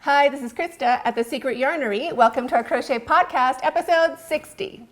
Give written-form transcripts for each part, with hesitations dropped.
Hi, this is Krista at The Secret Yarnery. Welcome to our crochet podcast, episode 60.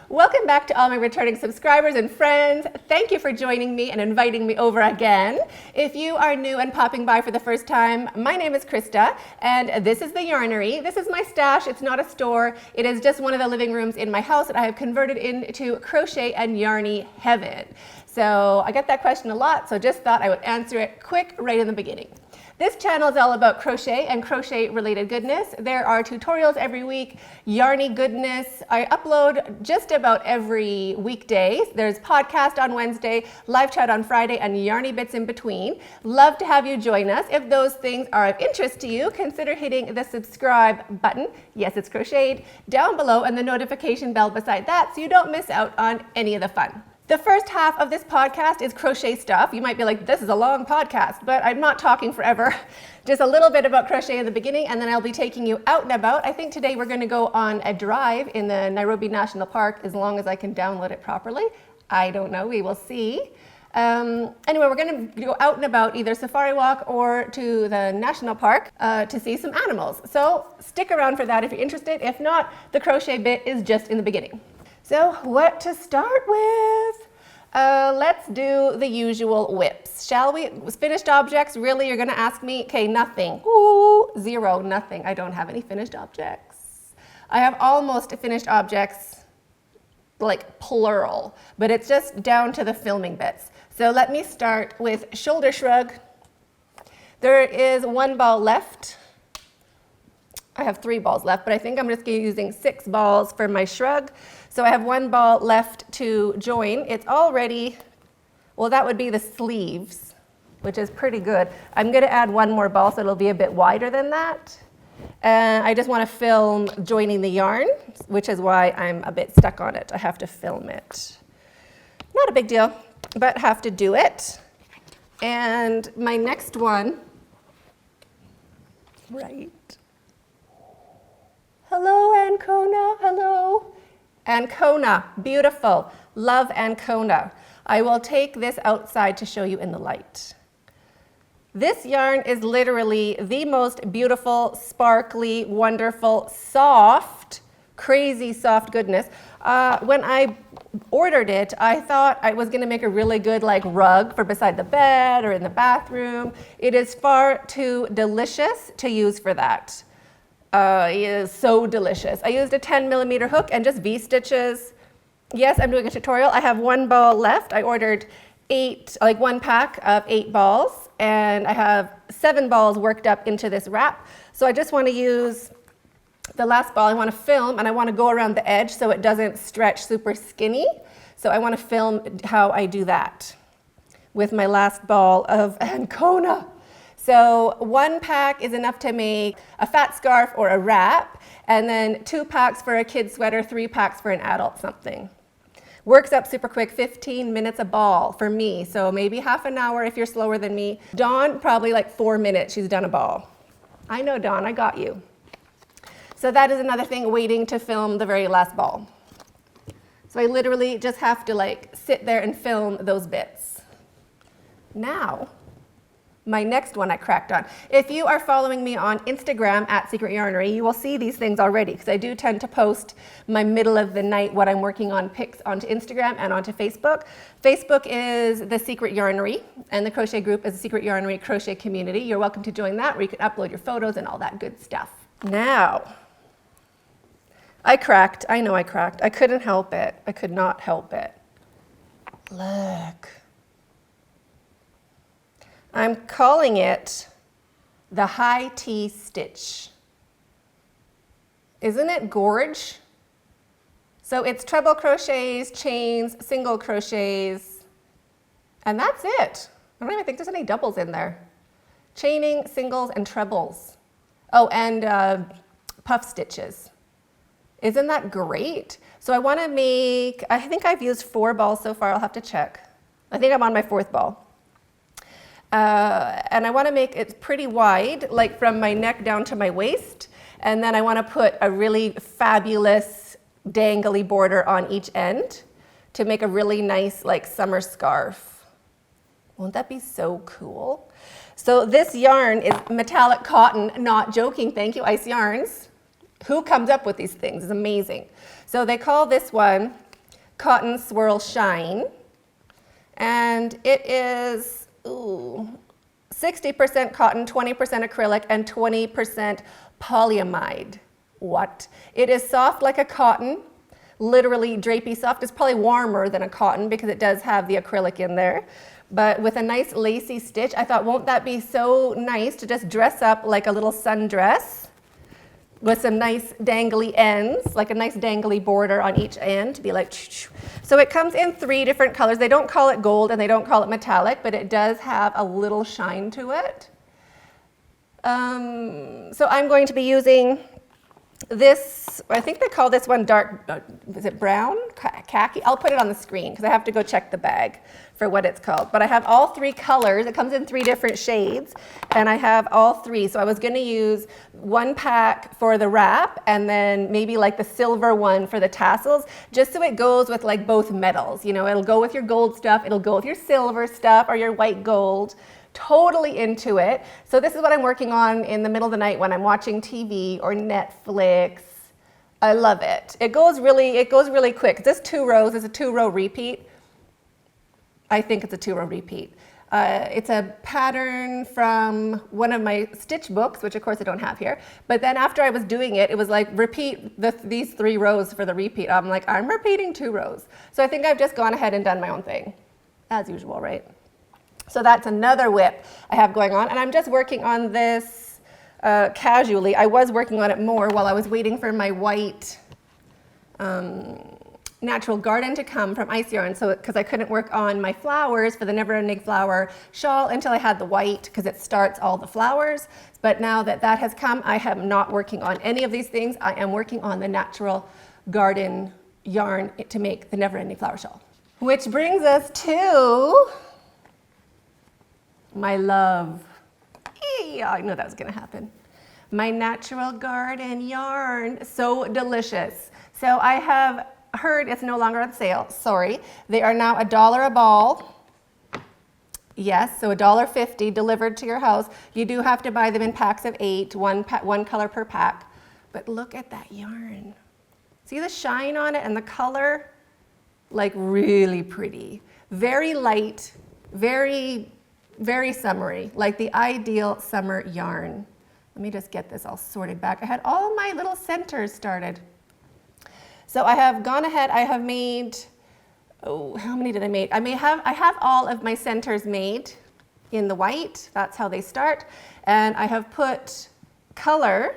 Welcome back to all my returning subscribers and friends. Thank you for joining me and inviting me over again. If you are new and popping by for the first time, my name is Krista and this is the Yarnery. This is my stash. It's not a store. It is just one of the living rooms in my house that I have converted into crochet and yarny heaven. So I get that question a lot, so just thought I would answer it quick right in the beginning. This channel is all about crochet and crochet related goodness. There are tutorials every week, yarny goodness. I upload just about every weekday. There's podcast on Wednesday, live chat on Friday, and yarny bits in between. Love to have you join us. If those things are of interest to you, consider hitting the subscribe button. Yes, it's crocheted down below and the notification bell beside that so you don't miss out on any of the fun. The first half of this podcast is crochet stuff. You might be like, this is a long podcast, but I'm not talking forever. Just a little bit about crochet in the beginning, and then I'll be taking you out and about. I think today we're going to go on a drive in the Nairobi National Park, as long as I can download it properly. I don't know, we will see. Anyway, we're going to go out and about, either safari walk or to the national park to see some animals. So stick around for that if you're interested. If not, the crochet bit is just in the beginning. So what to start with? Let's do the usual WIPS, shall we? Finished objects, really, you're gonna ask me? Okay, nothing. Ooh, zero, nothing. I don't have any finished objects. I have almost finished objects, like plural, but it's just down to the filming bits. So let me start with shoulder shrug. There is one ball left. I have 3 balls left, but I think I'm just using 6 balls for my shrug. So I have 1 ball left to join. It's already, well, that would be the sleeves, which is pretty good. I'm going to add 1 more ball so it'll be a bit wider than that. And I just want to film joining the yarn, which is why I'm a bit stuck on it. I have to film it. Not a big deal, but have to do it. And my next one, right. Hello, Ancona, hello. Ancona, beautiful. Love Ancona. I will take this outside to show you in the light. This yarn is literally the most beautiful, sparkly, wonderful, soft, crazy soft goodness. When I ordered it, I thought I was gonna make a really good rug for beside the bed or in the bathroom. It is far too delicious to use for that. It is so delicious. I used a 10mm hook and just V-stitches. Yes, I'm doing a tutorial. I have 1 ball left. I ordered 1 pack of 8 balls, and I have 7 balls worked up into this wrap. So I just want to use the last ball. I want to film, and I want to go around the edge so it doesn't stretch super skinny. So I want to film how I do that with my last ball of Ancona. So 1 pack is enough to make a fat scarf or a wrap, and then 2 packs for a kid sweater, 3 packs for an adult something. Works up super quick, 15 minutes a ball for me, so maybe half an hour if you're slower than me. Dawn, probably 4 minutes, she's done a ball. I know, Dawn, I got you. So that is another thing, waiting to film the very last ball. So I literally just have to sit there and film those bits. Now, my next one I cracked on. If you are following me on Instagram at Secret Yarnery, you will see these things already, because I do tend to post my middle of the night what I'm working on pics onto Instagram and onto Facebook. Facebook is The Secret Yarnery, and the crochet group is The Secret Yarnery Crochet Community. You're welcome to join that, where you can upload your photos and all that good stuff. Now, I cracked. I know I cracked. I couldn't help it. I could not help it. Look. I'm calling it the high T stitch. Isn't it gorge? So it's treble crochets, chains, single crochets, and that's it. I don't even think there's any doubles in there. Chaining, singles, and trebles. Oh, and puff stitches. Isn't that great? So I want to make, I think I've used 4 balls so far. I'll have to check. I think I'm on my 4th ball. And I want to make it pretty wide, from my neck down to my waist. And then I want to put a really fabulous dangly border on each end to make a really nice summer scarf. Won't that be so cool? So this yarn is metallic cotton, not joking. Thank you, Ice Yarns. Who comes up with these things? It's amazing. So they call this one Cotton Swirl Shine. And it is 60% cotton, 20% acrylic, and 20% polyamide. What? It is soft like a cotton, literally drapey soft. It's probably warmer than a cotton because it does have the acrylic in there. But with a nice lacy stitch, I thought, won't that be so nice to just dress up like a little sundress with some nice dangly ends, like a nice dangly border on each end to be like, so it comes in 3 different colors. They don't call it gold and they don't call it metallic, but it does have a little shine to it. So I'm going to be using this, I think they call this one dark, is it brown? Khaki? I'll put it on the screen because I have to go check the bag for what it's called. But I have all 3 colors. It comes in 3 different shades, and I have all 3. So I was going to use 1 pack for the wrap, and then maybe like the silver one for the tassels, just so it goes with like both metals. You know, it'll go with your gold stuff, it'll go with your silver stuff or your white gold. Totally into it. So this is what I'm working on in the middle of the night when I'm watching TV or Netflix. I love it. It goes really quick. This 2 rows is a 2-row repeat. I think it's a 2-row repeat. It's a pattern from one of my stitch books, which of course I don't have here. But then after I was doing it, it was like repeat these 3 rows for the repeat. I'm like, I'm repeating 2 rows. So I think I've just gone ahead and done my own thing, as usual, right? So that's another WIP I have going on, and I'm just working on this casually. I was working on it more while I was waiting for my white natural garden to come from Ice Yarn, so because I couldn't work on my flowers for the Never Ending Flower shawl until I had the white, because it starts all the flowers. But now that that has come, I am not working on any of these things. I am working on the natural garden yarn to make the Never Ending Flower shawl. Which brings us to my love. Yeah, I knew that was going to happen. My natural garden yarn, so delicious. So I have heard it's no longer on sale. Sorry. They are now $1 a ball. Yes, so $1.50 delivered to your house. You do have to buy them in packs of 8, one color per pack. But look at that yarn. See the shine on it and the color? Like really pretty. Very light, very summery, like the ideal summer yarn. Let me just get this all sorted back. I had all my little centers started. So I have gone ahead, I have made, how many did I make? I have all of my centers made in the white. That's how they start. And I have put color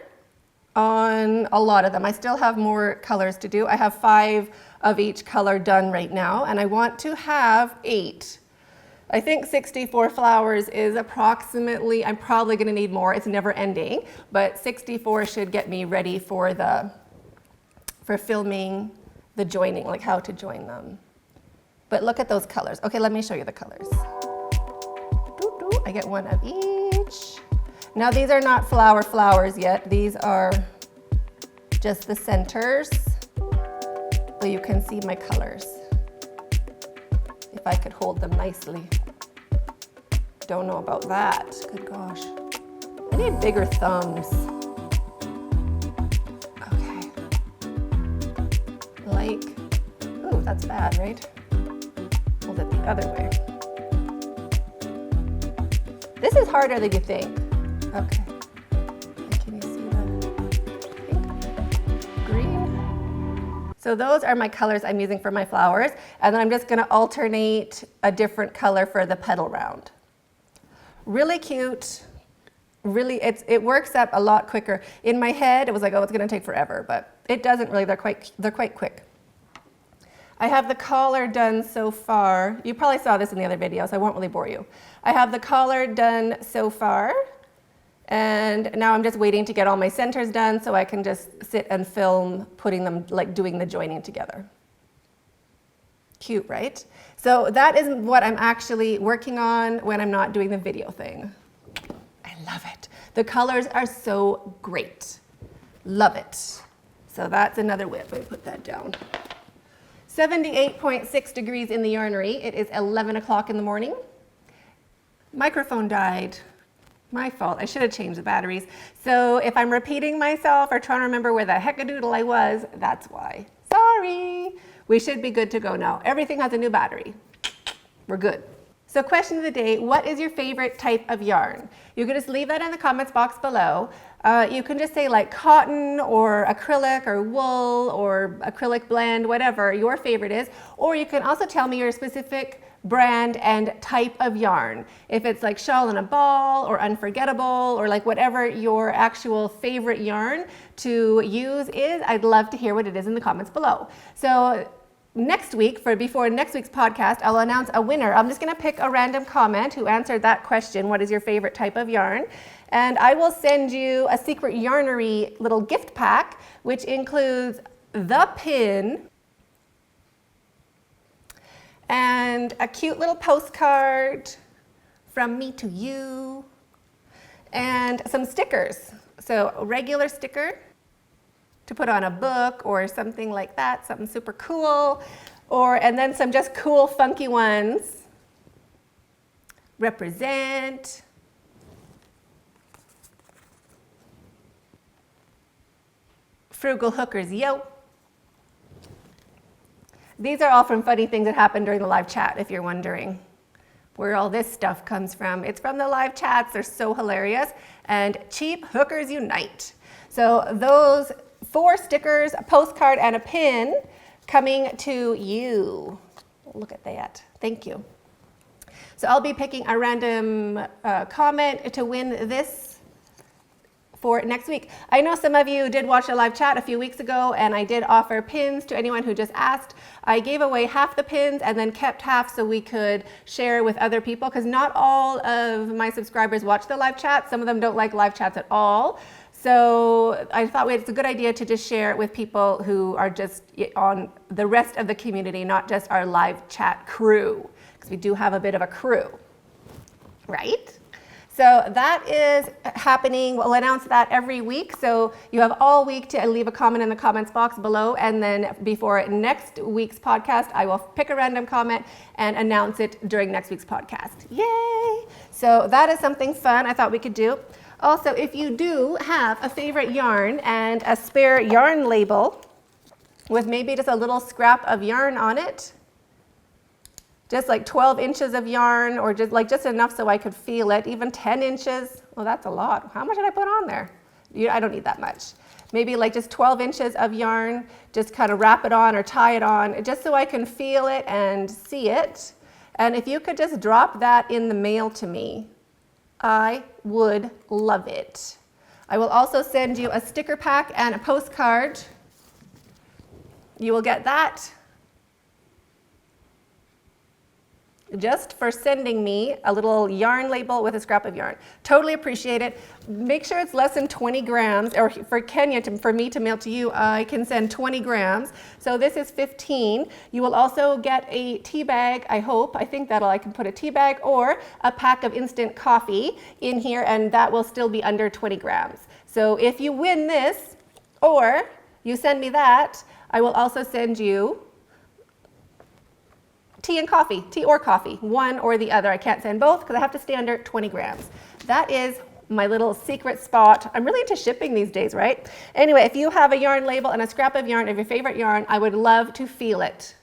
on a lot of them. I still have more colors to do. I have 5 of each color done right now, and I want to have 8. I think 64 flowers is approximately, I'm probably going to need more. It's never ending, but 64 should get me ready for filming the joining, like how to join them. But look at those colors. Okay, let me show you the colors. I get 1 of each. Now these are not flowers yet. These are just the centers, so you can see my colors. If I could hold them nicely. Don't know about that. Good gosh. I need bigger thumbs. Okay. Like, ooh, that's bad, right? Hold it the other way. This is harder than you think. Okay. Can you see the pink? Green? So those are my colors I'm using for my flowers, and then I'm just going to alternate a different color for the petal round. Really cute. Really, it works up a lot quicker. In my head, it was like, oh, it's going to take forever, but it doesn't really. They're quite quick. I have the collar done so far. You probably saw this in the other video, so I won't really bore you. I have the collar done so far, and now I'm just waiting to get all my centers done so I can just sit and film putting them, like doing the joining together. Cute, right? So that is what I'm actually working on when I'm not doing the video thing. I love it. The colors are so great. Love it. So that's another WIP. Let me put that down. 78.6 degrees in the Yarnery. It is 11 o'clock in the morning. Microphone died. My fault. I should have changed the batteries. So if I'm repeating myself or trying to remember where the heckadoodle I was, that's why. Sorry. We should be good to go now. Everything has a new battery. We're good. So question of the day, what is your favorite type of yarn? You can just leave that in the comments box below. You can just say like cotton or acrylic or wool or acrylic blend, whatever your favorite is. Or you can also tell me your specific brand and type of yarn. If it's like shawl and a ball or unforgettable or like whatever your actual favorite yarn to use is, I'd love to hear what it is in the comments below. So next week, before next week's podcast, I'll announce a winner. I'm just going to pick a random comment who answered that question, what is your favorite type of yarn? And I will send you a secret Yarnery little gift pack, which includes the pin and a cute little postcard from me to you and some stickers. So a regular sticker to put on a book or something like that, something super cool, and then some just cool, funky ones. Represent. Frugal hookers, yo. These are all from funny things that happened during the live chat, if you're wondering where all this stuff comes from. It's from the live chats. They're so hilarious. And cheap hookers unite. So those 4 stickers, a postcard, and a pin coming to you. Look at that. Thank you. So I'll be picking a random comment to win this for next week. I know some of you did watch a live chat a few weeks ago, and I did offer pins to anyone who just asked. I gave away half the pins and then kept half so we could share with other people, because not all of my subscribers watch the live chat. Some of them don't like live chats at all. So I thought it's a good idea to just share it with people who are just on the rest of the community, not just our live chat crew, because we do have a bit of a crew, right? So that is happening. We'll announce that every week. So you have all week to leave a comment in the comments box below. And then before next week's podcast, I will pick a random comment and announce it during next week's podcast. Yay! So that is something fun I thought we could do. Also, if you do have a favorite yarn and a spare yarn label with maybe just a little scrap of yarn on it, just like 12 inches of yarn, or just enough so I could feel it, even 10 inches. Well, that's a lot. How much did I put on there? I don't need that much. Maybe like just 12 inches of yarn, just kind of wrap it on or tie it on, just so I can feel it and see it. And if you could just drop that in the mail to me, I would love it. I will also send you a sticker pack and a postcard. You will get that just for sending me a little yarn label with a scrap of yarn. Totally appreciate it. Make sure it's less than 20 grams, or for Kenya, for me to mail to you, I can send 20 grams. So this is 15. You will also get a tea bag, I hope. I think I can put a tea bag or a pack of instant coffee in here, and that will still be under 20 grams. So if you win this, or you send me that, I will also send you tea or coffee, one or the other. I can't send both because I have to stay under 20 grams. That is my little secret spot. I'm really into shipping these days, right? Anyway, if you have a yarn label and a scrap of yarn of your favorite yarn, I would love to feel it.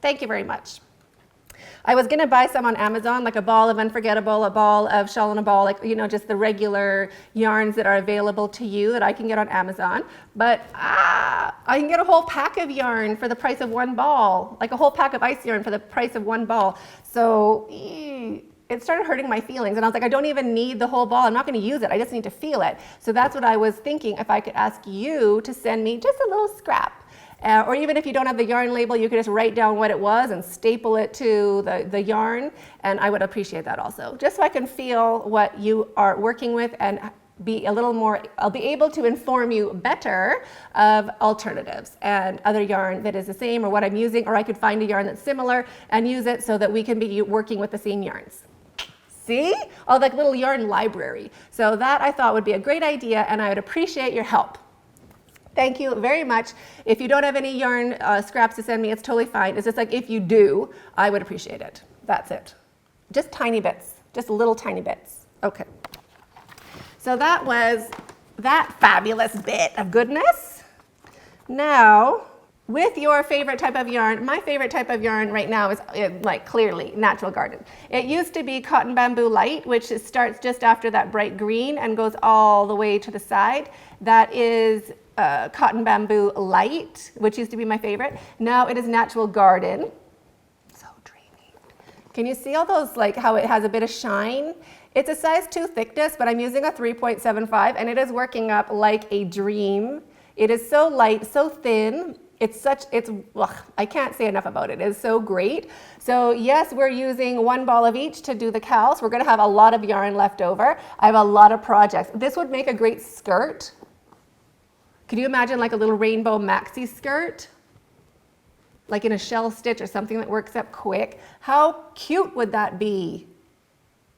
Thank you very much. I was going to buy some on Amazon, like a ball of Unforgettable, a ball of Shawl and a Ball, like, just the regular yarns that are available to you that I can get on Amazon. But I can get a whole pack of yarn for the price of one ball, like a whole pack of ice yarn for the price of one ball. So it started hurting my feelings. And I was like, I don't even need the whole ball. I'm not going to use it. I just need to feel it. So that's what I was thinking, if I could ask you to send me just a little scrap. Or even if you don't have the yarn label, you could just write down what it was and staple it to the yarn, and I would appreciate that also. Just so I can feel what you are working with and be a little more, I'll be able to inform you better of alternatives and other yarn that is the same, or what I'm using, or I could find a yarn that's similar and use it so that we can be working with the same yarns. See? Oh, like little yarn library. So that I thought would be a great idea, and I would appreciate your help. Thank you very much. If you don't have any yarn scraps to send me, it's totally fine. It's just like if you do, I would appreciate it. That's it. Just tiny bits. just little tiny bits. Okay. So that was that fabulous bit of goodness. Now, with your favorite type of yarn, my favorite type of yarn right now is like clearly Natural Garden. It used to be Cotton Bamboo Light, which starts just after that bright green and goes all the way to the side. That is Cotton Bamboo Light, which used to be my favorite. Now it is Natural Garden. So dreamy. Can you see all those, like how it has a bit of shine? It's a size 2 thickness, but I'm using a 3.75 and it is working up like a dream. It is so light, so thin. I can't say enough about it. It's so great. So yes, we're using 1 ball of each to do the cowl. So we're gonna have a lot of yarn left over. I have a lot of projects. This would make a great skirt. Could you imagine like a little rainbow maxi skirt? Like in a shell stitch or something that works up quick. How cute would that be?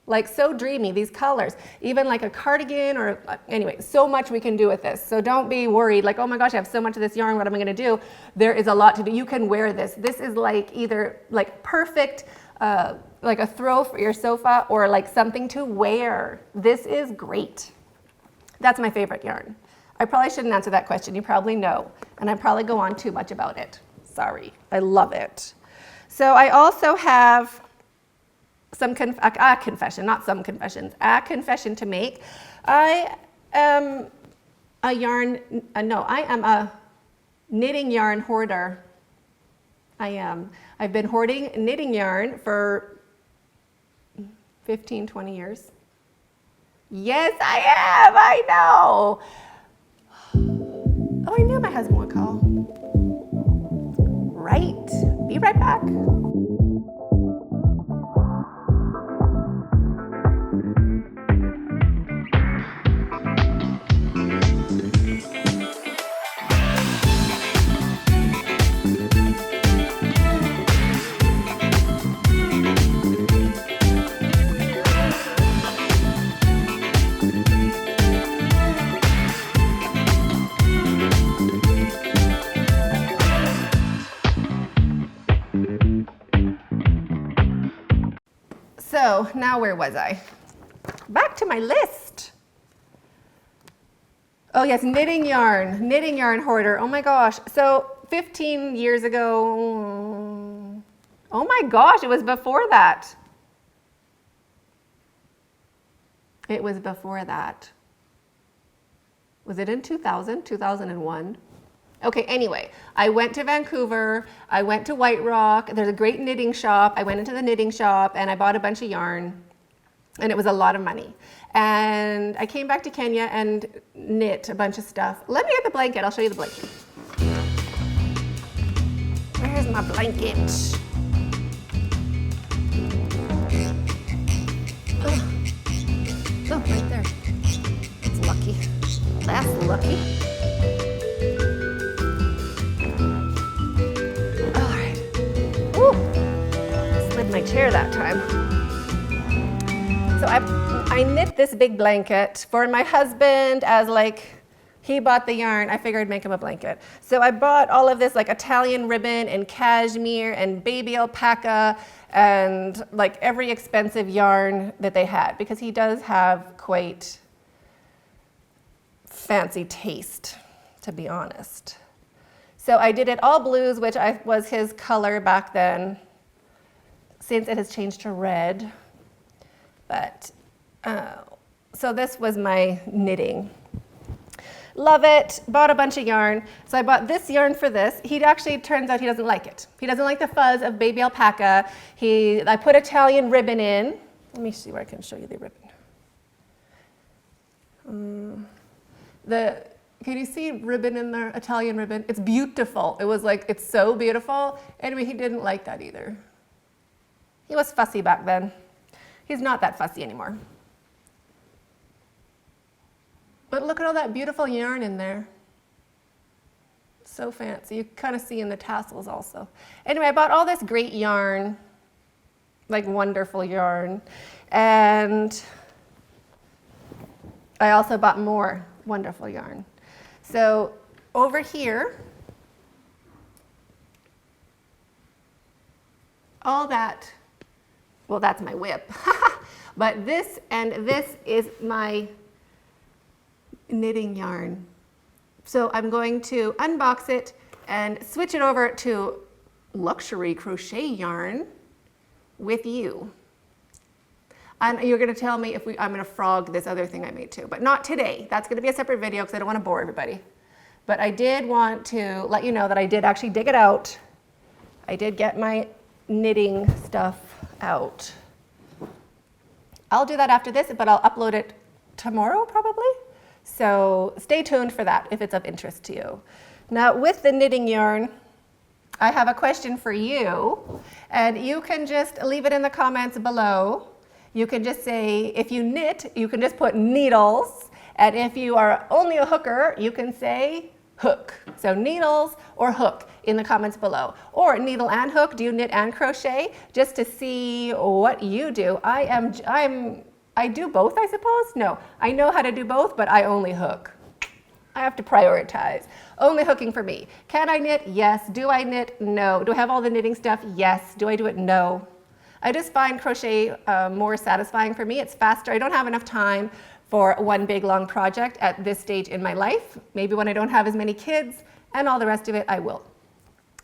Like so dreamy, these colors. Even like a cardigan or, anyway, so much we can do with this. So don't be worried like, oh my gosh, I have so much of this yarn, what am I gonna do? There is a lot to do. You can wear this. This is like either like perfect, like a throw for your sofa or like something to wear. This is great. That's my favorite yarn. I probably shouldn't answer that question. You probably know. And I probably go on too much about it. Sorry, I love it. So I also have a confession to make. I am a knitting yarn hoarder. I am. I've been hoarding knitting yarn for 15, 20 years. Yes, I have, I know. Oh, I knew my husband would call. Right, be right back. So now where was I? Back to my list. Oh yes, knitting yarn hoarder. Oh my gosh. So 15 years ago, oh my gosh, it was before that. It was before that. Was it in 2000, 2001? Okay, anyway, I went to Vancouver, I went to White Rock, there's a great knitting shop. I went into the knitting shop and I bought a bunch of yarn and it was a lot of money. And I came back to Kenya and knit a bunch of stuff. Let me get the blanket, I'll show you the blanket. Where's my blanket? Oh, right there. It's lucky. That's lucky. Slid my chair that time. So I knit this big blanket for my husband as like, he bought the yarn, I figured I'd make him a blanket. So I bought all of this like Italian ribbon and cashmere and baby alpaca and like every expensive yarn that they had because he does have quite fancy taste, to be honest. So I did it all blues, which was his color back then, since it has changed to red. But, so this was my knitting. Love it, bought a bunch of yarn. So I bought this yarn for this. He actually, turns out he doesn't like it. He doesn't like the fuzz of baby alpaca. I put Italian ribbon in. Let me see where I can show you the ribbon. Can you see ribbon in there, Italian ribbon? It's beautiful. It was like, it's so beautiful. Anyway, he didn't like that either. He was fussy back then. He's not that fussy anymore. But look at all that beautiful yarn in there. So fancy. You kind of see in the tassels also. Anyway, I bought all this great yarn, like wonderful yarn. And I also bought more wonderful yarn. So over here, all that, well, that's my WIP. But this is my knitting yarn. So I'm going to unbox it and switch it over to luxury crochet yarn with you. And you're going to tell me if I'm going to frog this other thing I made too, but not today. That's going to be a separate video because I don't want to bore everybody. But I did want to let you know that I did actually dig it out. I did get my knitting stuff out. I'll do that after this, but I'll upload it tomorrow probably. So stay tuned for that if it's of interest to you. Now with the knitting yarn, I have a question for you, and you can just leave it in the comments below. You can just say, if you knit, you can just put needles, and if you are only a hooker, you can say hook. So needles or hook in the comments below. Or needle and hook, do you knit and crochet? Just to see what you do. I do both, I suppose? No, I know how to do both, but I only hook. I have to prioritize. Only hooking for me. Can I knit? Yes. Do I knit? No. Do I have all the knitting stuff? Yes. Do I do it? No. I just find crochet more satisfying for me. It's faster. I don't have enough time for one big long project at this stage in my life. Maybe when I don't have as many kids and all the rest of it, I will.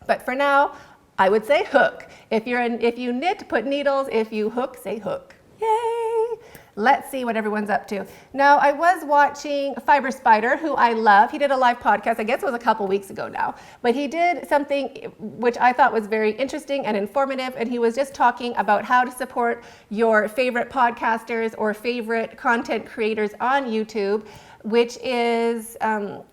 But for now, I would say hook. If you knit, put needles. If you hook, say hook. Yay! Let's see what everyone's up to. Now, I was watching Fiber Spider, who I love. He did a live podcast, I guess it was a couple weeks ago now, but he did something which I thought was very interesting and informative, and he was just talking about how to support your favorite podcasters or favorite content creators on YouTube, which is,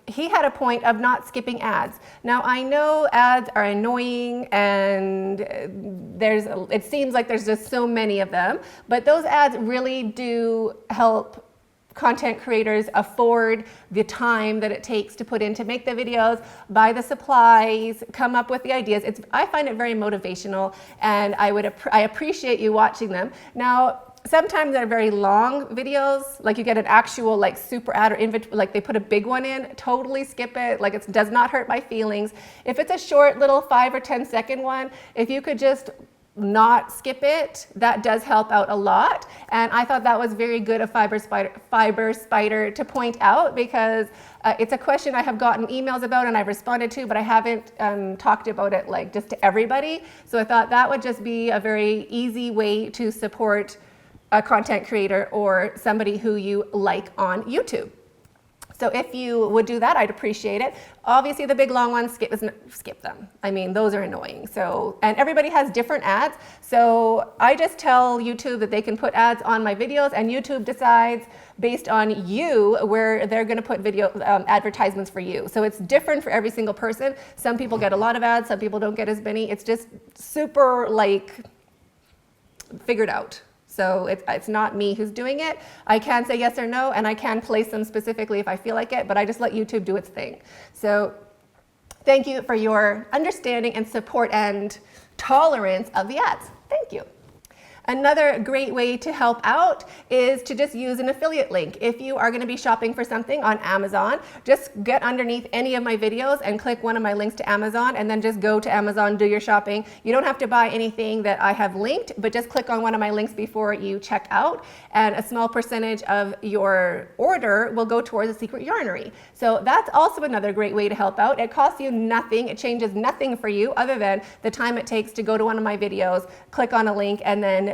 he had a point of not skipping ads. Now, I know ads are annoying and it seems like there's just so many of them, but those ads really do help content creators afford the time that it takes to put in to make the videos, buy the supplies, come up with the ideas. I find it very motivational, and I appreciate you watching them. Now, sometimes they're very long videos, like you get an actual like super ad or like they put a big one in, totally skip it, like it does not hurt my feelings. If it's a short little 5 or 10 second one, if you could just not skip it, that does help out a lot. And I thought that was very good of Fiber Spider to point out, because it's a question I have gotten emails about and I've responded to, but I haven't talked about it like just to everybody. So I thought that would just be a very easy way to support a content creator or somebody who you like on YouTube. So if you would do that, I'd appreciate it. Obviously the big long ones, skip them. I mean, those are annoying. So, and everybody has different ads. So I just tell YouTube that they can put ads on my videos, and YouTube decides based on you where they're gonna put video advertisements for you. So it's different for every single person. Some people get a lot of ads, some people don't get as many. It's just super like figured out. So it's not me who's doing it. I can say yes or no, and I can place them specifically if I feel like it, but I just let YouTube do its thing. So thank you for your understanding and support and tolerance of the ads. Thank you. Another great way to help out is to just use an affiliate link. If you are going to be shopping for something on Amazon, just get underneath any of my videos and click one of my links to Amazon, and then just go to Amazon, do your shopping. You don't have to buy anything that I have linked, but just click on one of my links before you check out, and a small percentage of your order will go towards a secret yarnery. So that's also another great way to help out. It costs you nothing. It changes nothing for you other than the time it takes to go to one of my videos, click on a link, and then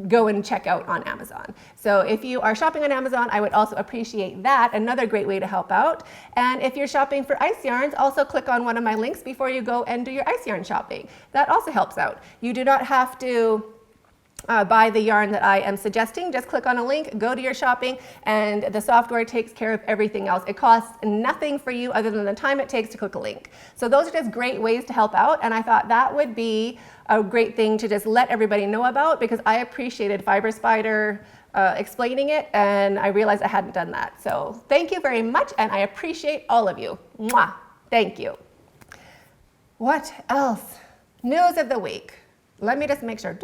go and check out on Amazon. So if you are shopping on Amazon, I would also appreciate that. Another great way to help out. And if you're shopping for ice yarns, also click on one of my links before you go and do your ice yarn shopping. That also helps out. You do not have to buy the yarn that I am suggesting. Just click on a link, go to your shopping, and the software takes care of everything else. It costs nothing for you other than the time it takes to click a link. So those are just great ways to help out, and I thought that would be a great thing to just let everybody know about, because I appreciated Fiber Spider explaining it, and I realized I hadn't done that. So thank you very much, and I appreciate all of you. Mwah! Thank you. What else? News of the week. Let me just make sure.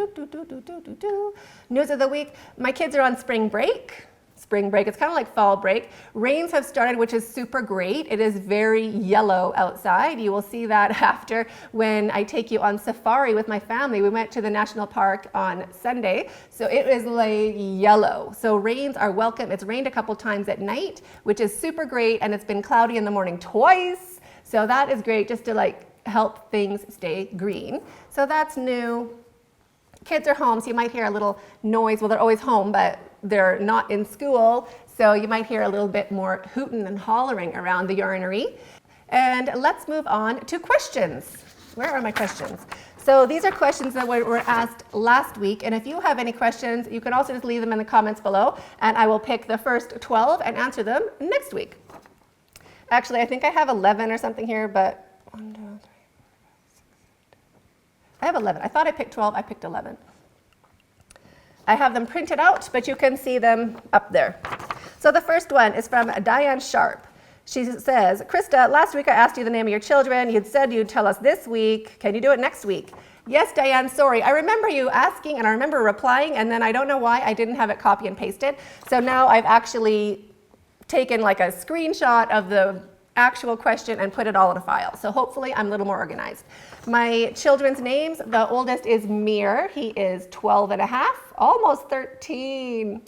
News of the week. My kids are on spring break. spring break. It's kind of like fall break. Rains have started, which is super great. It is very yellow outside. You will see that after when I take you on safari with my family. We went to the national park on Sunday, so it is like yellow. So rains are welcome. It's rained a couple times at night, which is super great, and it's been cloudy in the morning twice. So that is great just to like help things stay green. So that's new. Kids are home, so you might hear a little noise. Well, they're always home, but they're not in school, so you might hear a little bit more hooting and hollering around the yarnery. And let's move on to questions. Where are my questions? So these are questions that were asked last week, and if you have any questions, you can also just leave them in the comments below, and I will pick the first 12 and answer them next week. Actually, I think I have 11 or something here, but 1, 2, 3, 4, 5, 6, 7. I have 11. I thought I picked 12. I picked 11. I have them printed out, but you can see them up there. So the first one is from Diane Sharp. She says, Krista, last week I asked you the name of your children. You'd said you'd tell us this week. Can you do it next week? Yes, Diane, sorry. I remember you asking, and I remember replying, and then I don't know why I didn't have it copy and pasted. So now I've actually taken like a screenshot of the actual question and put it all in a file. So hopefully I'm a little more organized. My children's names, the oldest is Mir. He is 12 and a half, almost 13.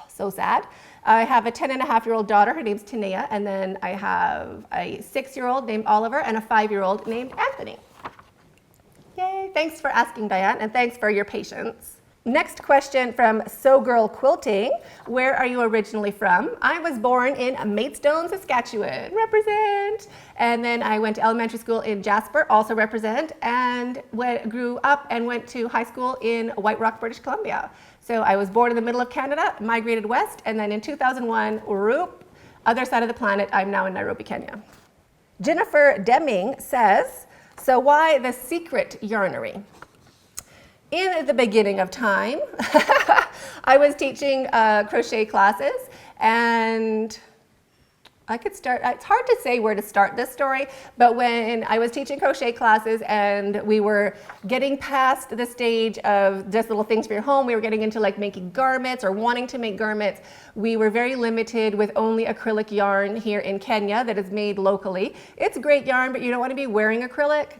So sad. I have a 10-and-a-half-year-old daughter. Her name's Tanea. And then I have a 6-year-old named Oliver and a 5-year-old named Anthony. Yay. Thanks for asking, Diane, and thanks for your patience. Next question from So Girl Quilting. Where are you originally from? I was born in Maidstone, Saskatchewan. Represent. And then I went to elementary school in Jasper, also represent, and grew up and went to high school in White Rock, British Columbia. So I was born in the middle of Canada, migrated west, and then in 2001, other side of the planet, I'm now in Nairobi, Kenya. Jennifer Deming says, so why the secret yarnery? In the beginning of time, I was teaching crochet classes, and I could start, it's hard to say where to start this story, but when I was teaching crochet classes and we were getting past the stage of just little things for your home, we were getting into like making garments or wanting to make garments. We were very limited with only acrylic yarn here in Kenya that is made locally. It's great yarn, but you don't want to be wearing acrylic,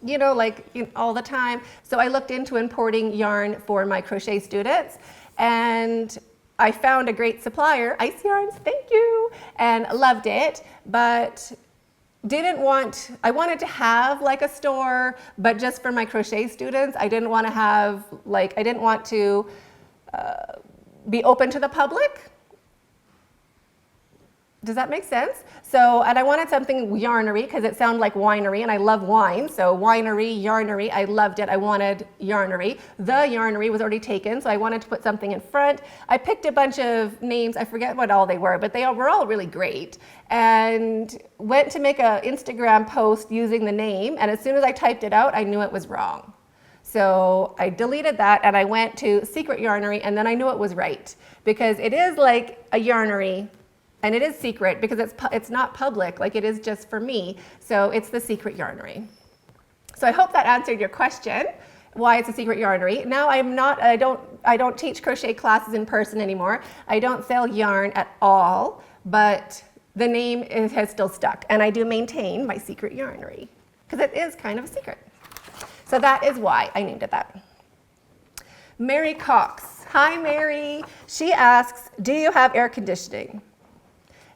you know, like all the time. So I looked into importing yarn for my crochet students, and I found a great supplier, Ice Yarns, thank you, and loved it, but I wanted to have like a store, but just for my crochet students. I didn't want to have I didn't want to be open to the public. Does that make sense? So, and I wanted something yarnery because it sounded like winery, and I love wine. So winery, yarnery, I loved it. I wanted yarnery. The yarnery was already taken, so I wanted to put something in front. I picked a bunch of names. I forget what all they were, but they were all really great. And went to make an Instagram post using the name, and as soon as I typed it out, I knew it was wrong. So I deleted that, and I went to Secret Yarnery, and then I knew it was right because it is like a yarnery. And it is secret because it's not public, like it is just for me. So it's the Secret Yarnery. So I hope that answered your question, why it's a secret yarnery. Now I don't teach crochet classes in person anymore. I don't sell yarn at all, but the name has still stuck. And I do maintain my Secret Yarnery because it is kind of a secret. So that is why I named it that. Mary Cox. Hi, Mary. She asks, do you have air conditioning?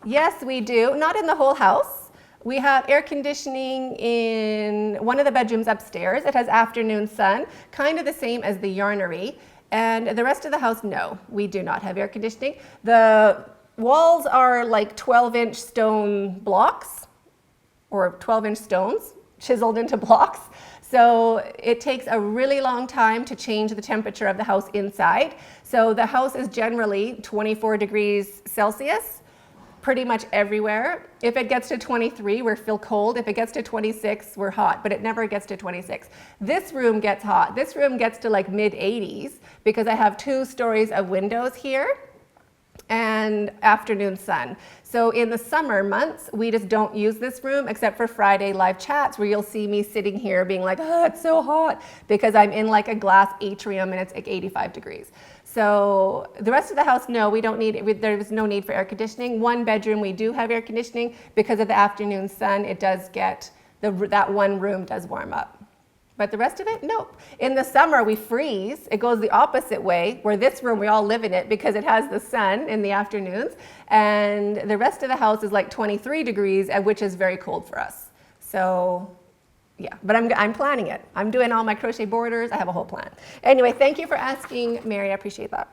Yes, we do. Not in the whole house. We have air conditioning in one of the bedrooms upstairs. It has afternoon sun, kind of the same as the yarnery. And the rest of the house, no, we do not have air conditioning. The walls are like 12-inch stone blocks, or 12-inch stones chiseled into blocks. So it takes a really long time to change the temperature of the house inside. So the house is generally 24 degrees Celsius. Pretty much everywhere. If it gets to 23, we feel cold. If it gets to 26, we're hot, but it never gets to 26. This room gets hot. This room gets to like mid 80s because I have 2 stories of windows here. and afternoon sun. So in the summer months, we just don't use this room except for Friday live chats where you'll see me sitting here being like, oh, it's so hot, because I'm in like a glass atrium and it's like 85 degrees. So the rest of the house, no, we don't need, there's no need for air conditioning. One bedroom, we do have air conditioning because of the afternoon sun. It does get, that one room does warm up. But the rest of it, nope. In the summer, we freeze. It goes the opposite way, where this room, we all live in it because it has the sun in the afternoons. And the rest of the house is like 23 degrees, which is very cold for us. So yeah, but I'm planning it. I'm doing all my crochet borders. I have a whole plan. Anyway, thank you for asking, Mary. I appreciate that.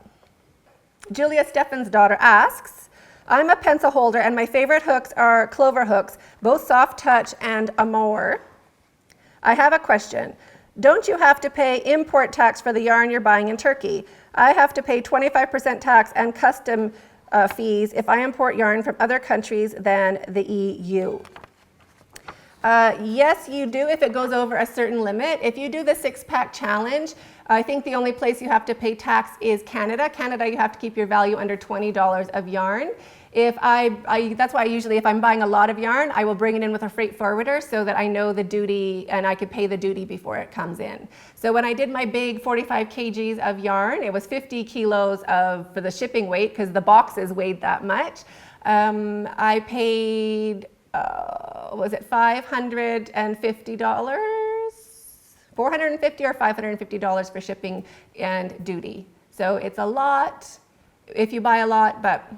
Julia Steffen's daughter asks, I'm a pencil holder and my favorite hooks are clover hooks, both soft touch and amour. I have a question. Don't you have to pay import tax for the yarn you're buying in Turkey? I have to pay 25% tax and custom fees if I import yarn from other countries than the EU. Yes, you do if it goes over a certain limit. If you do the 6-pack challenge, I think the only place you have to pay tax is Canada. Canada, you have to keep your value under $20 of yarn. That's why usually if I'm buying a lot of yarn, I will bring it in with a freight forwarder so that I know the duty and I could pay the duty before it comes in. So when I did my big 45 kgs of yarn, it was 50 kilos for the shipping weight because the boxes weighed that much. I paid, was it $550? $450 or $550 for shipping and duty. So it's a lot if you buy a lot, but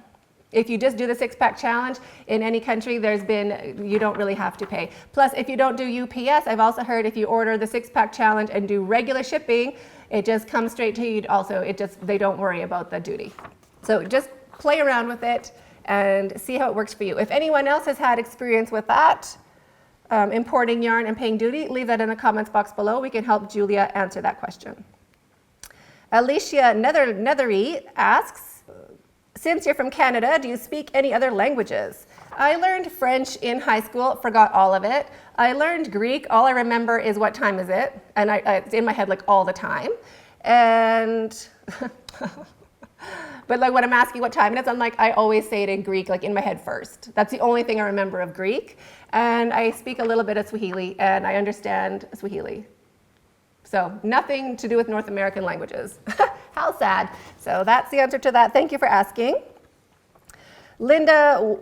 if you just do the 6-pack challenge in any country, you don't really have to pay. Plus, if you don't do UPS, I've also heard if you order the 6-pack challenge and do regular shipping, it just comes straight to you. Also, they don't worry about the duty. So just play around with it and see how it works for you. If anyone else has had experience with that, importing yarn and paying duty, leave that in the comments box below. We can help Julia answer that question. Alicia Nethery asks, since you're from Canada, do you speak any other languages? I learned French in high school, forgot all of it. I learned Greek, all I remember is what time is it? And it's in my head like all the time. And, but like when I'm asking what time it is, I'm like, I always say it in Greek, like in my head first. That's the only thing I remember of Greek. And I speak a little bit of Swahili and I understand Swahili. So nothing to do with North American languages. How sad. So that's the answer to that. Thank you for asking. Linda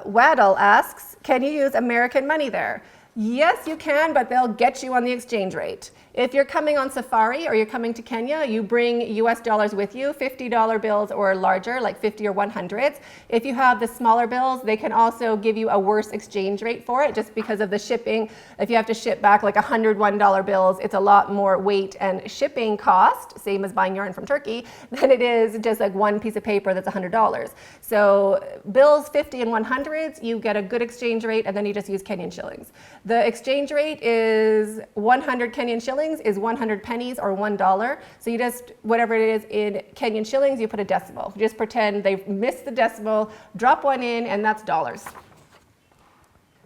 Waddle asks, can you use American money there? Yes, you can, but they'll get you on the exchange rate. If you're coming on safari or you're coming to Kenya, you bring US dollars with you, $50 bills or larger, like 50 or 100s. If you have the smaller bills, they can also give you a worse exchange rate for it just because of the shipping. If you have to ship back like $101 bills, it's a lot more weight and shipping cost, same as buying yarn from Turkey, than it is just like one piece of paper that's $100. So bills 50 and 100s, you get a good exchange rate and then you just use Kenyan shillings. The exchange rate is 100 Kenyan shillings is 100 pennies or $1. So you just, whatever it is in Kenyan shillings, you put a decimal. Just pretend they've missed the decimal, drop one in, and that's dollars.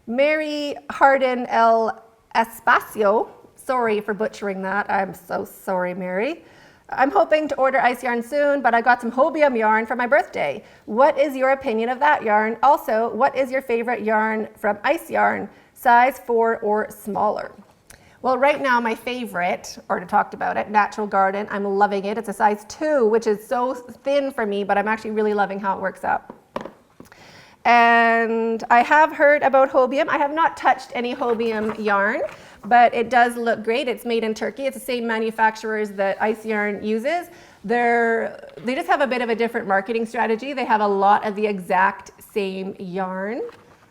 Mary Harden El Espacio, sorry for butchering that. I'm so sorry, Mary. I'm hoping to order ice yarn soon, but I got some hobium yarn for my birthday. What is your opinion of that yarn? Also, what is your favorite yarn from ice yarn? Size 4 or smaller? Well, right now my favorite, already talked about it, Natural Garden. I'm loving it. It's a size 2, which is so thin for me, but I'm actually really loving how it works out. And I have heard about hobium. I have not touched any hobium yarn, but it does look great. It's made in Turkey. It's the same manufacturers that Ice Yarn uses. They just have a bit of a different marketing strategy. They have a lot of the exact same yarn.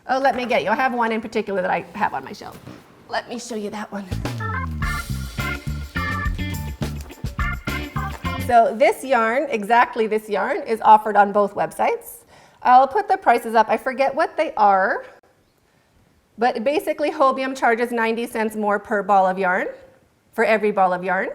Oh, let me get you. I have one in particular that I have on my shelf. Let me show you that one. So this yarn, exactly this yarn, is offered on both websites. I'll put the prices up. I forget what they are, but basically Hobium charges 90 cents more per ball of yarn, for every ball of yarn.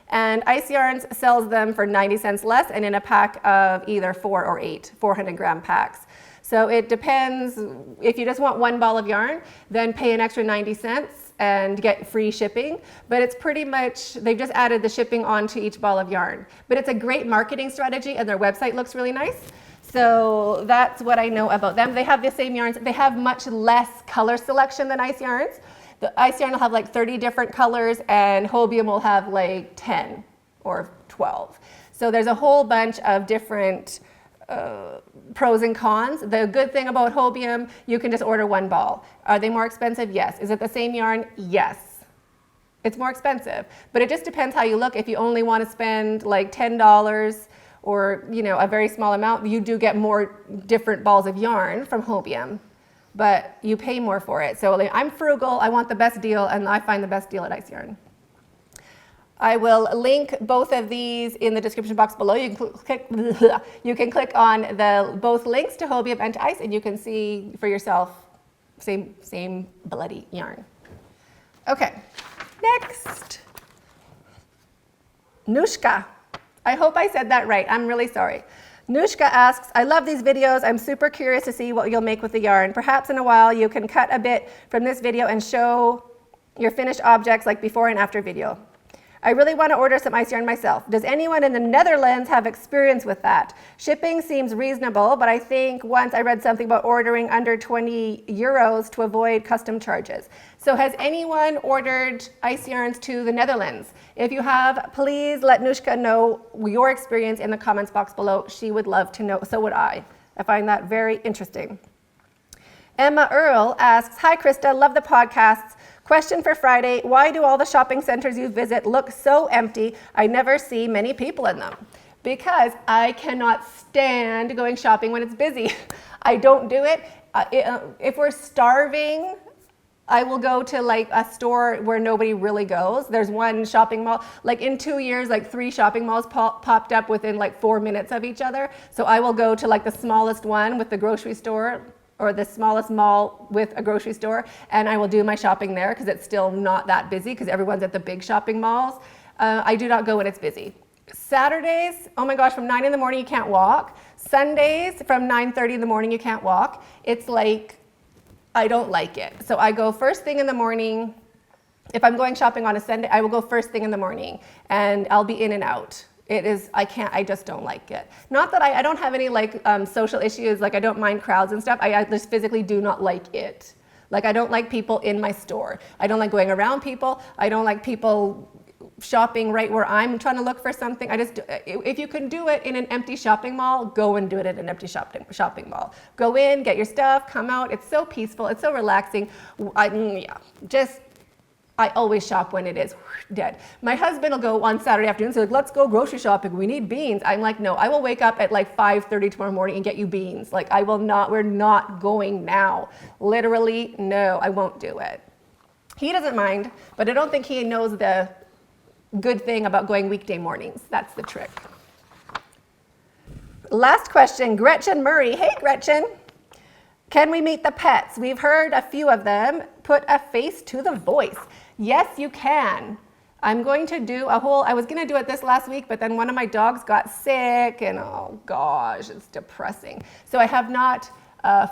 And Ice Yarns sells them for 90 cents less and in a pack of either 4 or 8, 400-gram packs. So it depends. If you just want one ball of yarn, then pay an extra 90 cents and get free shipping. But it's pretty much, they've just added the shipping onto each ball of yarn. But it's a great marketing strategy and their website looks really nice. So that's what I know about them. They have the same yarns. They have much less color selection than Ice Yarns. The Ice Yarn will have like 30 different colors, and Hobium will have like 10 or 12. So there's a whole bunch of different pros and cons. The good thing about Hobium, you can just order one ball. Are they more expensive? Yes. Is it the same yarn? Yes. It's more expensive, but it just depends how you look. If you only want to spend like $10 or, you know, a very small amount, you do get more different balls of yarn from Hobium, but you pay more for it. So like, I'm frugal, I want the best deal, and I find the best deal at Ice Yarn. I will link both of these in the description box below. You can click on both links to Hobium and to Ice, and you can see for yourself same bloody yarn. Okay, next, Nushka. I hope I said that right. I'm really sorry. Nushka asks, I love these videos. I'm super curious to see what you'll make with the yarn. Perhaps in a while you can cut a bit from this video and show your finished objects like before and after video. I really want to order some ice yarn myself. Does anyone in the Netherlands have experience with that? Shipping seems reasonable, but I think once I read something about ordering under 20 euros to avoid custom charges. So has anyone ordered ice yarns to the Netherlands? If you have, please let Nushka know your experience in the comments box below. She would love to know, so would I. I find that very interesting. Emma Earl asks, hi Krista, love the podcasts. Question for Friday, why do all the shopping centers you visit look so empty? I never see many people in them. Because I cannot stand going shopping when it's busy. I don't do it. If we're starving, I will go to like a store where nobody really goes. There's one shopping mall, like in 2 years, like 3 shopping malls popped up within like 4 minutes of each other. So I will go to like the smallest one with the grocery store, or the smallest mall with a grocery store, and I will do my shopping there because it's still not that busy because everyone's at the big shopping malls. I do not go when it's busy. Saturdays, oh my gosh, from 9 in the morning you can't walk. Sundays from 9:30 in the morning you can't walk. It's like, I don't like it. So I go first thing in the morning. If I'm going shopping on a Sunday, I will go first thing in the morning and I'll be in and out. It is, I just don't like it. Not that I don't have any like social issues, like I don't mind crowds and stuff. I just physically do not like it. Like I don't like people in my store. I don't like going around people. I don't like people shopping right where I'm trying to look for something. If you can do it in an empty shopping mall, go and do it at an empty shopping mall. Go in, get your stuff, come out. It's so peaceful. It's so relaxing. I always shop when it is dead. My husband will go on Saturday afternoon, so like, let's go grocery shopping. We need beans. I'm like, no, I will wake up at like 5:30 tomorrow morning and get you beans. Like I will not, we're not going now. Literally, no, I won't do it. He doesn't mind, but I don't think he knows the good thing about going weekday mornings. That's the trick. Last question, Gretchen Murray. Hey, Gretchen. Can we meet the pets? We've heard a few of them. Put a face to the voice. Yes, you can. I'm going to do I was going to do it this last week, but then one of my dogs got sick and oh gosh, it's depressing. So I have not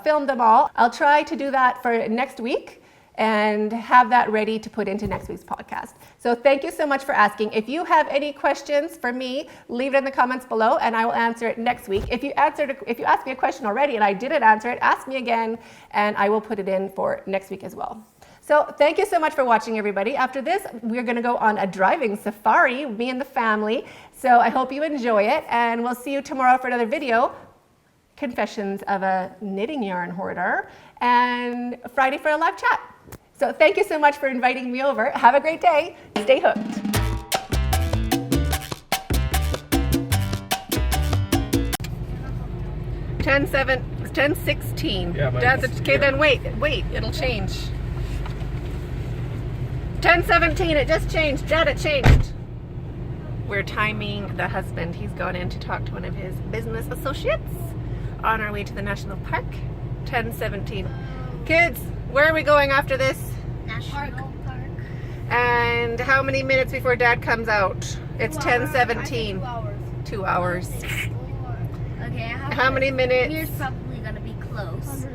filmed them all. I'll try to do that for next week and have that ready to put into next week's podcast. So thank you so much for asking. If you have any questions for me, leave it in the comments below and I will answer it next week. If you asked me a question already and I didn't answer it, ask me again and I will put it in for next week as well. So thank you so much for watching, everybody. After this, we're gonna go on a driving safari, me and the family. So I hope you enjoy it and we'll see you tomorrow for another video. Confessions of a Knitting Yarn Hoarder, and Friday for a live chat. So thank you so much for inviting me over. Have a great day. Stay hooked. It's 10:16. Yeah, okay, then wait, it'll change. 10:17, it just changed. Dad, it changed. We're timing the husband. He's gone in to talk to one of his business associates on our way to the national park. 10:17. Kids, where are we going after this? National Park. And how many minutes before Dad comes out? It's 10:17. 2 hours. 2 hours. Okay, how many minutes? Here's probably gonna be close.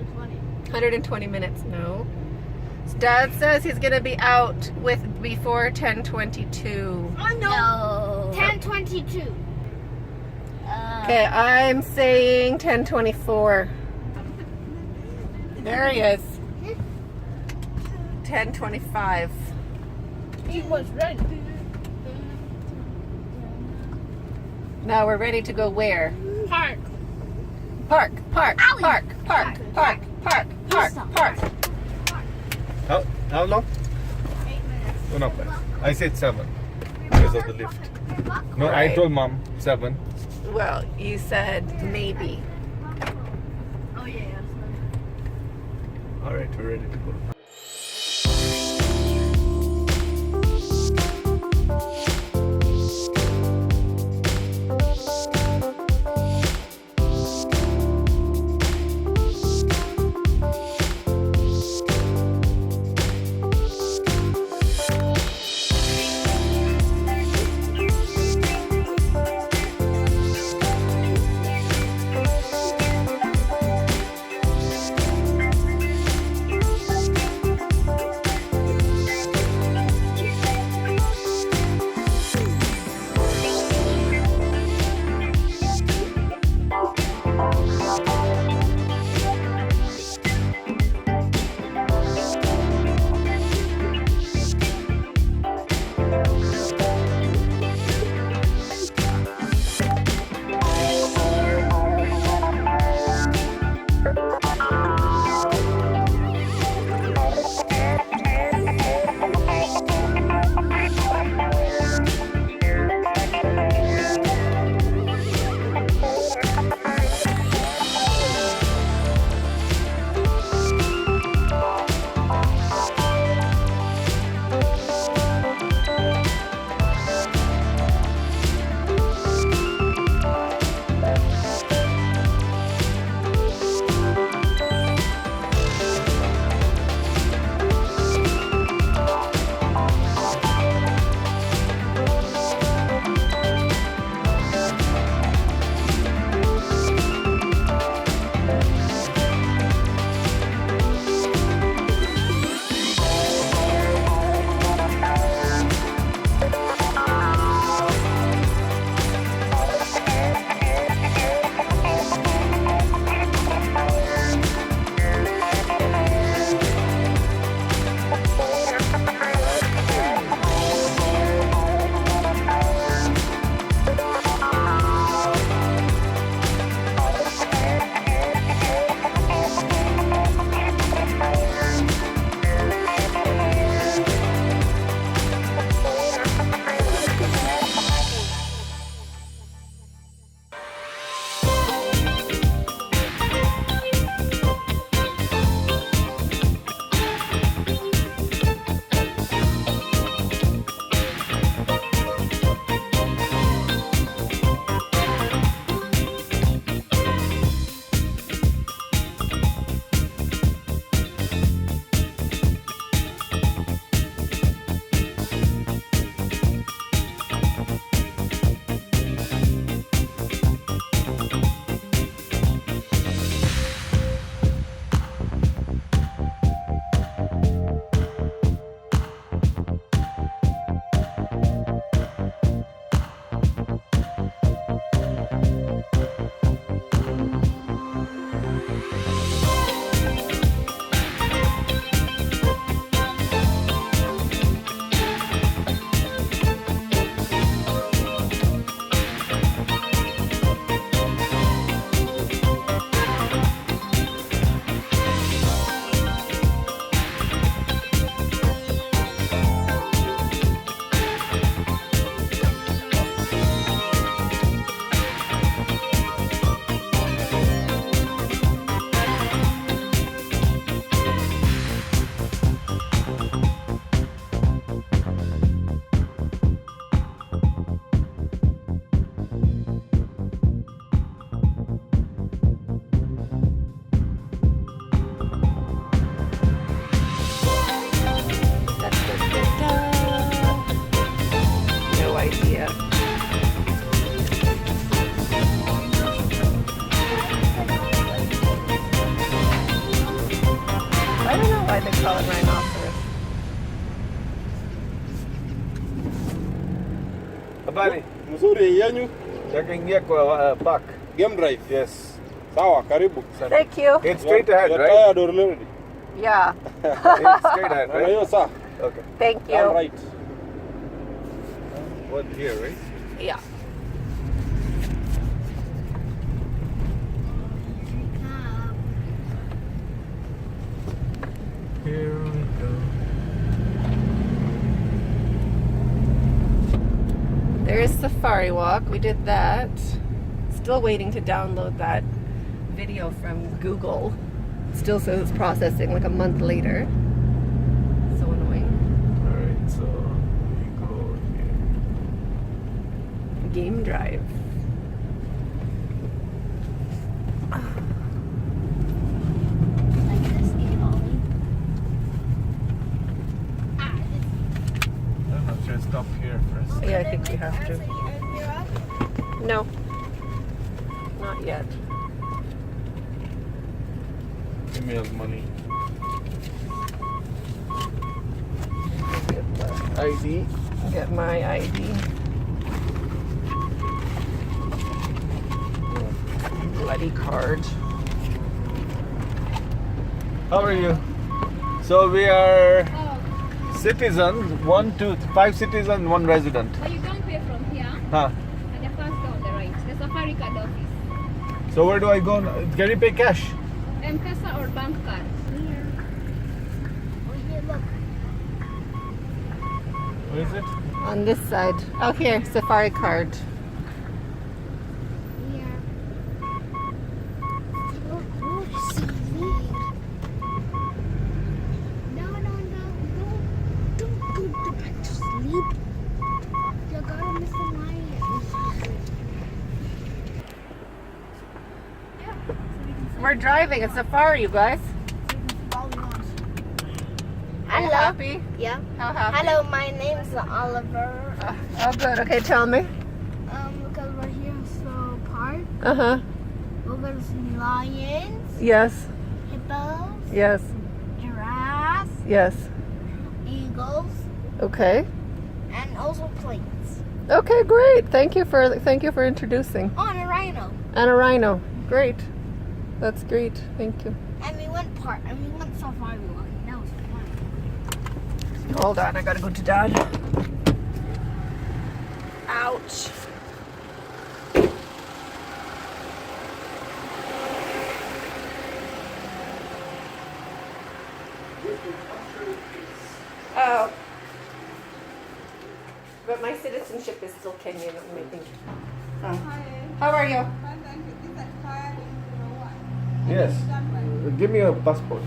120 minutes, no. Dad says he's gonna be out before 10:22. Oh no. 10:22. Okay, I'm saying 10:24. There he is. 10:25. He was ready. Now we're ready to go where? Park. Park, park, Owie. park, park, park, park, park, park. How long? 8 minutes. Oh, not bad. I said 7 because of the lift. No, I Right. told mom 7. Well, you said maybe. Oh yeah. All right, we're ready to go. call it rhinoceros. Habari, mzuri yenyu? Takiingia kwa park. Game drive. Yes. Sawa, karibu. Thank you. It's straight ahead, You're right? tired already. Yeah. It's straight ahead, Naona right? hiyo saa. Okay. Thank you. All right. One here, right? Yeah. Here we go. There's Safari Walk. We did that. Still waiting to download that video from Google. Still says it's processing like a month later. So annoying. Alright, so we go here. Game drive. Like this game only. Ah, this. I don't know, should I stop here first? Yeah, I think we have to. You're up? No. Not yet. Email money. Get the ID. Get my ID. Bloody card. How are you? So we are Oh, citizens, 1, 2, 5 citizens, 1 resident. but you don't pay from here. Huh. And the first door on the right. The Safari card office. So where do I go now? Can you pay cash? M-Pesa or bank card. Here. Oh, here, look. Where is it? On this side. Oh, here, Safari card. Here. Look, see. No, don't go back to sleep. You're gonna miss the lion. We're driving a Safari, you guys. Are you Hello. happy? Yeah. How happy? Hello, my name's Oliver. Oh, good. Okay, tell me. Because we're here in the park. Uh-huh. We're gonna see lions, Yes. hippos, Yes. giraffes, Yes. eagles, Okay. and also planes. Okay, great. Thank you for introducing. Oh, and a rhino. And a rhino. Great. That's great. Thank you. And we went safari walking. That was fun. Hold on, I gotta go to Dad. Ouch. Oh. But my citizenship is still Kenyan, I think. Oh. How are you? Yes. Give me a passport.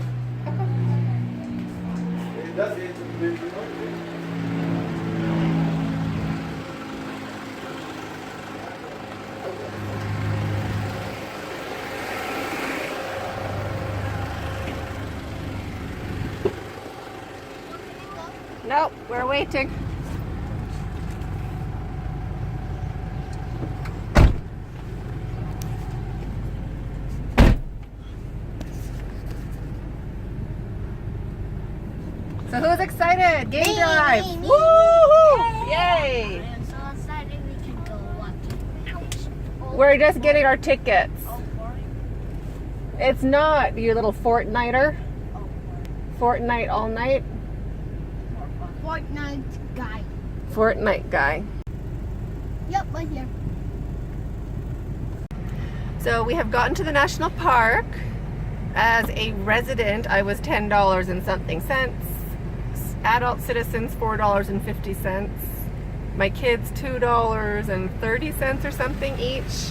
Nope, we're waiting. So who's excited? Game drive! me. Woohoo! Yay! I am so excited we can go walking. Ouch. Oh, We're just getting our tickets. oh, boring. It's not, you little Fortniter. Oh, boring. Fortnite all night. More fun. Fortnite guy. Fortnite guy. Yep, right here. So we have gotten to the national park. As a resident, I was $10 and something cents. Adult citizens, $4.50. My kids, $2.30 or something each.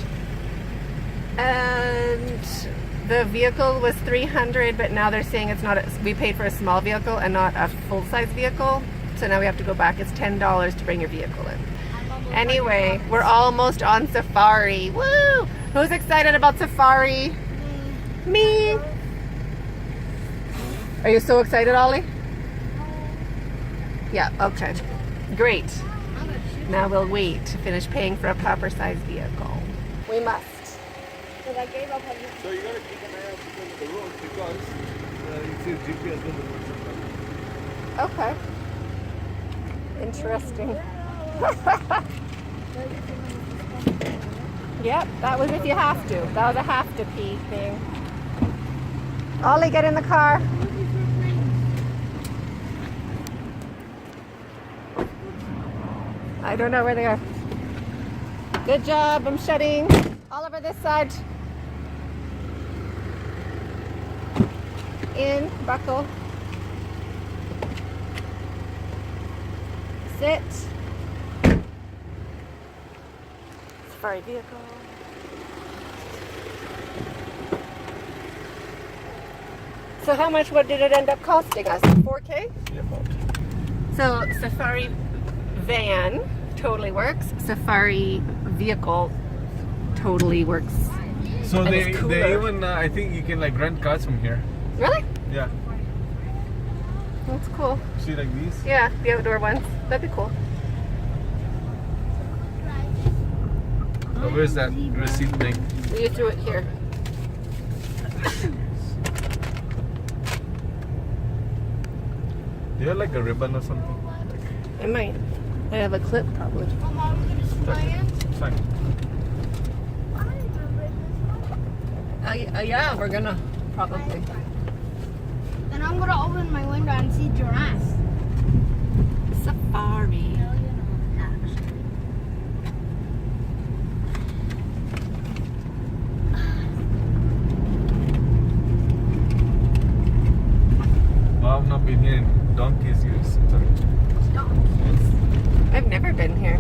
And the vehicle was $300, but now they're saying it's not. We paid for a small vehicle and not a full-size vehicle. So now we have to go back. It's $10 to bring your vehicle in. Anyway, we're almost on safari. Woo! Who's excited about safari? Me. Are you so excited, Ollie? Yeah, okay. Great. Now we'll wait to finish paying for a proper-sized vehicle. We must. Because I gave up on you. So you gotta keep an eye out on the road because it says GPS doesn't work sometimes. Okay. Interesting. Yep, that was if you have to. That was a have to pee thing. Ollie, get in the car. Looking for friends. I don't know where they are. Good job. I'm shutting. Oliver, this side. In, buckle. Sit. Safari vehicle. So how much, what did it end up costing us? 4K? Yeah, about. So Safari van totally works. Safari vehicle totally works. So And they it's cooler. they even I think you can like rent cars from here. Really? Yeah. That's cool. See like these? Yeah, the outdoor ones. That'd be cool. Oh, where's that receipt thing? You threw it here. Do you have like a ribbon or something? I might. I have a clip probably. Mom, are we gonna swim? It's fine. I don't remember this one. Yeah, we're gonna probably. Then I'm gonna open my window and see giraffes. Safari. No, you're not, actually. Wow, I've not been here in donkeys years. I've never been here.